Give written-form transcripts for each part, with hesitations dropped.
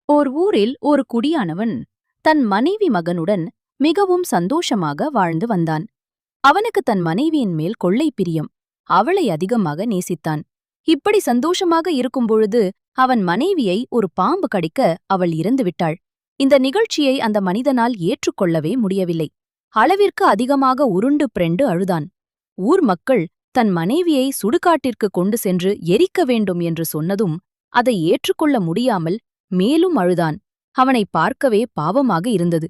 ஓர் ஊரில் ஒரு குடியானவன் தன் மனைவி மகனுடன் மிகவும் சந்தோஷமாக வாழ்ந்து வந்தான். அவனுக்கு தன் மனைவியின் மேல் கொள்ளை பிரியம். அவளை அதிகமாக நேசித்தான். இப்படி சந்தோஷமாக இருக்கும்பொழுது அவன் மனைவியை ஒரு பாம்பு கடிக்க அவள் இறந்துவிட்டாள். இந்த நிகழ்ச்சியை அந்த மனிதனால் ஏற்றுக்கொள்ளவே முடியவில்லை. அளவிற்கு அதிகமாக உருண்டு பிரண்டு அழுதான். ஊர் மக்கள் தன் மனைவியை சுடுகாட்டிற்கு கொண்டு சென்று எரிக்க வேண்டும் என்று சொன்னதும் அதை ஏற்றுக்கொள்ள முடியாமல் மேலும் அழுதான். அவனை பார்க்கவே பாவமாக இருந்தது.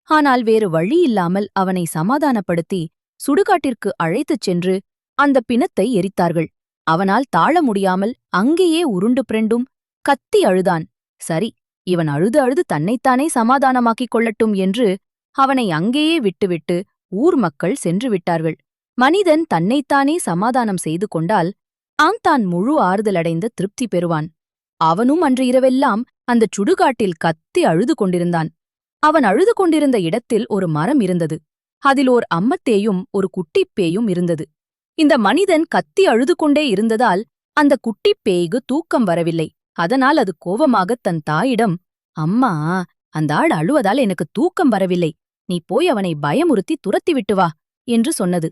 ஆனால் வேறு வழியில்லாமல் அவனை சமாதானப்படுத்தி சுடுகாட்டிற்கு அழைத்துச் சென்று அந்த பிணத்தை எரித்தார்கள். அவனால் தாழ முடியாமல் அங்கேயே உருண்டு பிரண்டும் கத்தி அழுதான். சரி, இவன் அழுது அழுது தன்னைத்தானே சமாதானமாக்கிக் கொள்ளட்டும் என்று அவனை அங்கேயே விட்டுவிட்டு ஊர் மக்கள் சென்று விட்டார்கள். மனிதன் தன்னைத்தானே சமாதானம் செய்து கொண்டால் தான் முழு ஆறுதலடைந்த திருப்தி பெறுவான். அவனும் அன்று இரவெல்லாம் அந்தச் சுடுகாட்டில் கத்தி அழுது கொண்டிருந்தான். அவன் அழுது கொண்டிருந்த இடத்தில் ஒரு மரம் இருந்தது. அதில் ஓர் அம்மத்தேயும் ஒரு குட்டிப்பேயும் இருந்தது. இந்த மனிதன் கத்தி அழுது கொண்டே இருந்ததால் அந்த குட்டிப்பேய்க்கு தூக்கம் வரவில்லை. அதனால் அது கோபமாகத் தன் தாயிடம், அம்மா, அந்த ஆள் அழுவதால் எனக்கு தூக்கம் வரவில்லை, நீ போய் அவனை பயமுறுத்தி துரத்திவிட்டு வா என்று சொன்னது.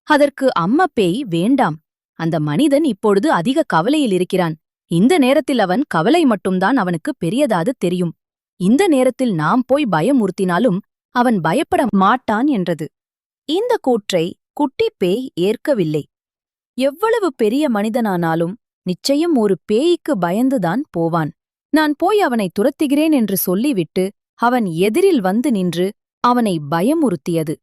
அதற்கு அம்மா பேய், வேண்டாம், அந்த மனிதன் இப்பொழுது அதிக கவலையில் இருக்கிறான். இந்த நேரத்தில் அவன் கவலை மட்டும்தான் அவனுக்கு பெரியதாது தெரியும். இந்த நேரத்தில் நாம் போய் பயமுறுத்தினாலும் அவன் பயப்பட மாட்டான் என்றது. இந்த கூற்றை குட்டிப்பேய் ஏற்கவில்லை. எவ்வளவு பெரிய மனிதனானாலும் நிச்சயம் ஒரு பேய்க்கு பயந்துதான் போவான். நான் போய் அவனை துரத்துகிறேன் என்று சொல்லிவிட்டு அவன் எதிரில் வந்து நின்று அவனை பயமுறுத்தியது.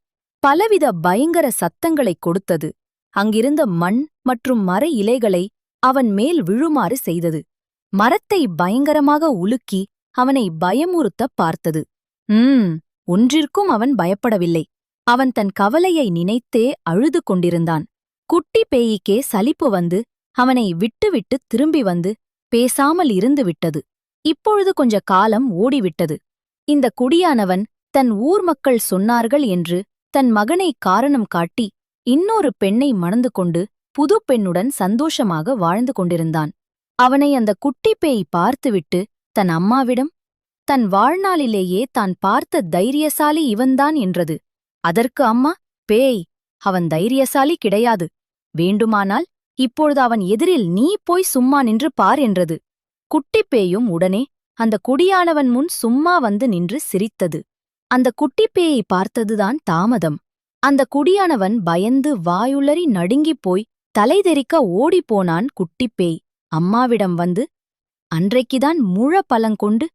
பலவித பயங்கர சத்தங்களைக் கொடுத்தது. அங்கிருந்த மண் மற்றும் மர இலைகளை அவன் மேல் விழுமாறு செய்தது. மரத்தை பயங்கரமாக உலுக்கி அவனை பயமுறுத்தப் பார்த்தது. ஒன்றிற்கும் அவன் பயப்படவில்லை. அவன் தன் கவலையை நினைத்தே அழுது கொண்டிருந்தான். குட்டி பேய்க்கே சலிப்பு வந்து அவனை விட்டுவிட்டு திரும்பி வந்து பேசாமல் இருந்து விட்டது. இப்பொழுது கொஞ்ச காலம் ஓடிவிட்டது. இந்த குடியானவன் தன் ஊர் மக்கள் சொன்னார்கள் என்று தன் மகனை காரணம் காட்டி இன்னொரு பெண்ணை மணந்து கொண்டு புது பெண்ணுடன் சந்தோஷமாக வாழ்ந்து கொண்டிருந்தான். அவனை அந்த குட்டிப்பேய் பார்த்துவிட்டு தன் அம்மாவிடம், தன் வாழ்நாளிலேயே தான் பார்த்த தைரியசாலி இவன்தான் என்றது. அதற்கு அம்மா, பேய், அவன் தைரியசாலி கிடையாது. வேண்டுமானால் இப்பொழுது அவன் எதிரில் நீ போய் சும்மா நின்று பார் என்றது. குட்டிப்பேயும் உடனே அந்த குடியானவன் முன் சும்மா வந்து நின்று சிரித்தது. அந்த குட்டிப்பேயை பார்த்ததுதான் தாமதம். அந்த குடியானவன் பயந்து வாயுளறி நடுங்கிப் போய் தலைதெறிக்க ஓடிப்போனான். குட்டிப்பேய் அம்மாவிடம் வந்து, அன்றைக்குதான் முழ பலங்கொண்டு